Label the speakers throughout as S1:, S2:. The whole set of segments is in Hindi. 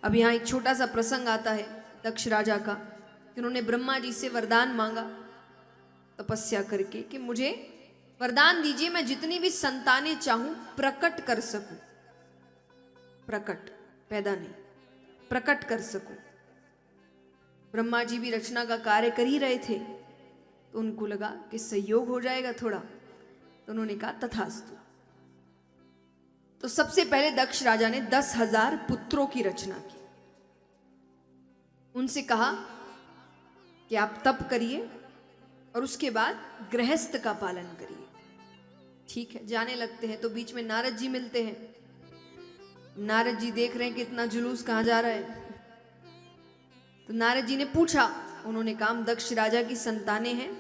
S1: अब यहाँ एक छोटा सा प्रसंग आता है दक्ष राजा का कि उन्होंने ब्रह्मा जी से वरदान मांगा तपस्या करके कि मुझे वरदान दीजिए, मैं जितनी भी संतानें चाहूं प्रकट कर सकूं। प्रकट, पैदा नहीं, प्रकट कर सकूं। ब्रह्मा जी भी रचना का कार्य कर ही रहे थे, तो उनको लगा कि सहयोग हो जाएगा थोड़ा, तो उन्होंने कहा तथास्तु। तो सबसे पहले दक्ष राजा ने 10,000 पुत्रों की रचना की। उनसे कहा कि आप तप करिए और उसके बाद गृहस्थ का पालन करिए। ठीक है, जाने लगते हैं तो बीच में नारद जी मिलते हैं। नारद जी देख रहे हैं कि इतना जुलूस कहाँ जा रहा है, तो नारद जी ने पूछा, उन्होंने कहा दक्ष राजा की संतानें हैं,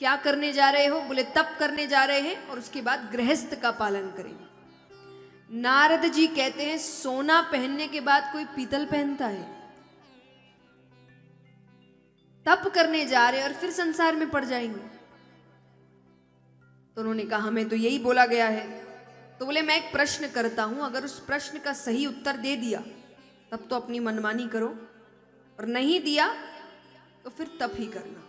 S1: क्या करने जा रहे हो? बोले तप करने जा रहे हैं और उसके बाद गृहस्थ का पालन करेंगे। नारद जी कहते हैं सोना पहनने के बाद कोई पीतल पहनता है? तप करने जा रहे और फिर संसार में पड़ जाएंगे। तो उन्होंने कहा हमें तो यही बोला गया है। तो बोले मैं एक प्रश्न करता हूं, अगर उस प्रश्न का सही उत्तर दे दिया तब तो अपनी मनमानी करो, और नहीं दिया तो फिर तप ही करना।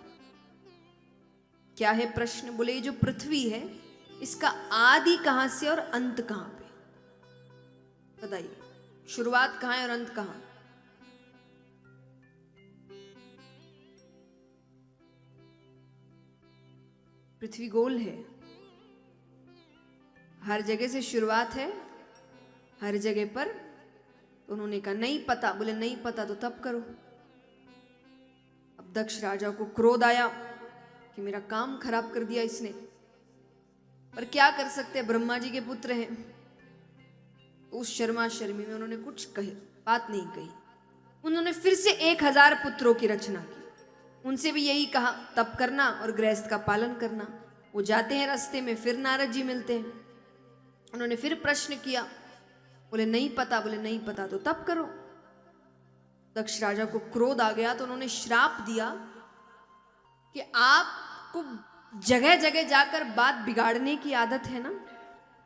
S1: क्या है प्रश्न? बोले ये जो पृथ्वी है इसका आदि कहां से और अंत कहां पे? बताइए, शुरुआत कहां है और अंत कहां? पृथ्वी गोल है, हर जगह से शुरुआत है, हर जगह पर। तो उन्होंने कहा नहीं पता। बोले नहीं पता तो तप करो। अब दक्ष राजा को क्रोध आया कि मेरा काम खराब कर दिया इसने, पर क्या कर सकते, ब्रह्मा जी के पुत्र हैं। तो उस शर्मा शर्मी में उन्होंने कुछ कहे, बात नहीं कही। उन्होंने फिर से 1,000 पुत्रों की रचना की। उनसे भी यही कहा तप करना और गृहस्थ का पालन करना। वो जाते हैं रास्ते में, फिर नारद जी मिलते हैं। उन्होंने फिर प्रश्न किया, बोले नहीं पता। बोले नहीं पता तो तप करो। दक्ष राजा को क्रोध आ गया तो उन्होंने श्राप दिया कि आपको जगह जगह जाकर बात बिगाड़ने की आदत है ना,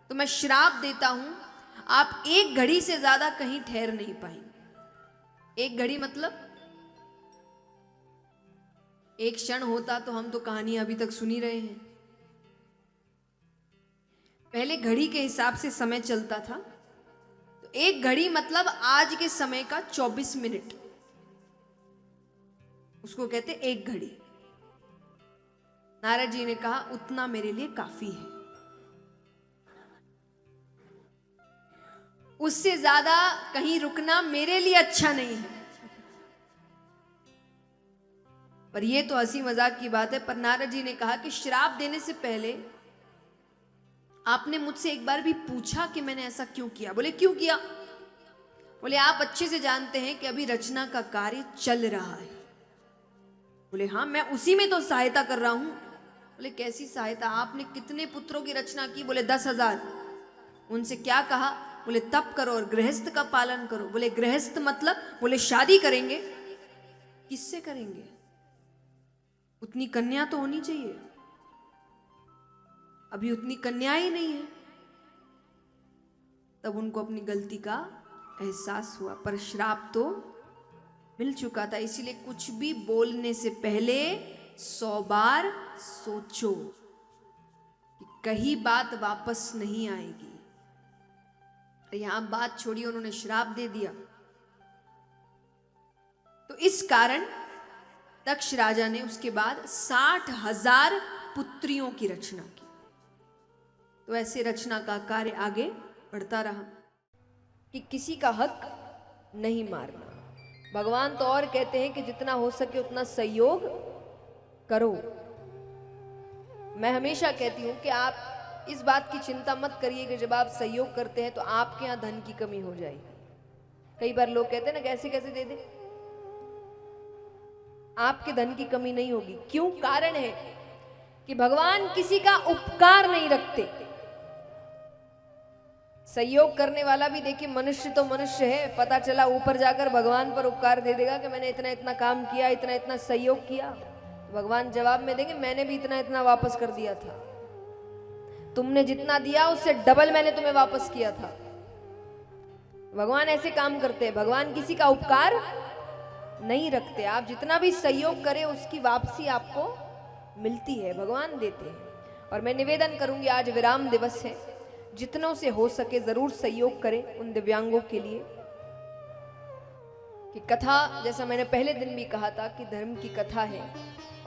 S1: तो मैं श्राप देता हूं, आप एक घड़ी से ज्यादा कहीं ठहर नहीं पाएंगे। एक घड़ी मतलब एक क्षण होता तो हम तो कहानी अभी तक सुनी रहे हैं। पहले घड़ी के हिसाब से समय चलता था, तो एक घड़ी मतलब आज के समय का 24 मिनट, उसको कहते एक घड़ी। नारद जी ने कहा उतना मेरे लिए काफी है, उससे ज्यादा कहीं रुकना मेरे लिए अच्छा नहीं है। पर यह तो हंसी मजाक की बात है। पर नारद जी ने कहा कि श्राप देने से पहले आपने मुझसे एक बार भी पूछा कि मैंने ऐसा क्यों किया? बोले क्यों किया? बोले आप अच्छे से जानते हैं कि अभी रचना का कार्य चल रहा है। बोले हाँ, मैं उसी में तो सहायता कर रहा हूं। बोले कैसी सहायता? आपने कितने पुत्रों की रचना की? बोले 10,000। उनसे क्या कहा? बोले तप करो और गृहस्थ का पालन करो। बोले गृहस्थ मतलब? बोले शादी करेंगे। किससे करेंगे? उतनी कन्या तो होनी चाहिए, अभी उतनी कन्या ही नहीं है। तब उनको अपनी गलती का एहसास हुआ, पर श्राप तो मिल चुका था। इसीलिए कुछ भी बोलने से पहले 100 बार सोचो कि कहीं बात वापस नहीं आएगी। यहां बात छोड़ी, उन्होंने श्राप दे दिया। तो इस कारण दक्ष राजा ने उसके बाद 60,000 पुत्रियों की रचना की। तो ऐसे रचना का कार्य आगे बढ़ता रहा कि किसी का हक नहीं मारना। भगवान तो और कहते हैं कि जितना हो सके उतना सहयोग करो। मैं हमेशा कहती हूं कि आप इस बात की चिंता मत करिए कि जब आप सहयोग करते हैं तो आपके यहां धन की कमी हो जाएगी। कई बार लोग कहते हैं ना कैसे कैसे दे दे, आपके धन की कमी नहीं होगी। क्यों? कारण है कि भगवान किसी का उपकार नहीं रखते। सहयोग करने वाला भी देखिए मनुष्य तो मनुष्य है, पता चला ऊपर जाकर भगवान पर उपकार दे देगा कि मैंने इतना इतना काम किया, इतना इतना सहयोग किया। भगवान जवाब में देंगे मैंने भी इतना इतना वापस कर दिया था, तुमने जितना दिया उससे डबल मैंने तुम्हें वापस किया था। भगवान ऐसे काम करते हैं, भगवान किसी का उपकार नहीं रखते। आप जितना भी सहयोग करें उसकी वापसी आपको मिलती है, भगवान देते हैं। और मैं निवेदन करूंगी, आज विराम दिवस है, जितनों से हो सके जरूर सहयोग करें उन दिव्यांगों के लिए। कि कथा, जैसा मैंने पहले दिन भी कहा था कि धर्म की कथा है,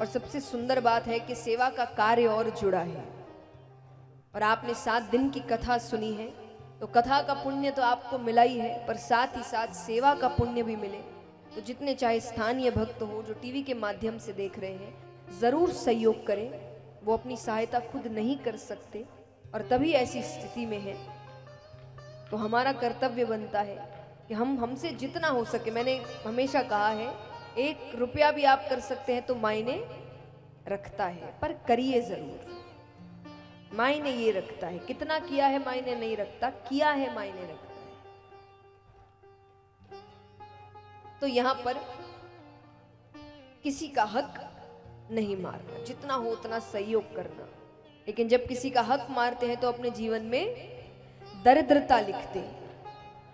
S1: और सबसे सुंदर बात है कि सेवा का कार्य और जुड़ा है। और आपने 7 दिन की कथा सुनी है, तो कथा का पुण्य तो आपको मिला ही है, पर साथ ही साथ सेवा का पुण्य भी मिले। तो जितने चाहे स्थानीय भक्त हो जो टीवी के माध्यम से देख रहे हैं, जरूर सहयोग करें। वो अपनी सहायता खुद नहीं कर सकते, और तभी ऐसी स्थिति में है तो हमारा कर्तव्य बनता है कि हमसे जितना हो सके। मैंने हमेशा कहा है, 1 रुपया भी आप कर सकते हैं तो मायने रखता है, पर करिए जरूर। मायने ये रखता है, कितना किया है मायने नहीं रखता, किया है मायने रखता है। तो यहां पर किसी का हक नहीं मारना, जितना हो उतना सहयोग करना। लेकिन जब किसी का हक मारते हैं तो अपने जीवन में दरिद्रता लिखते हैं।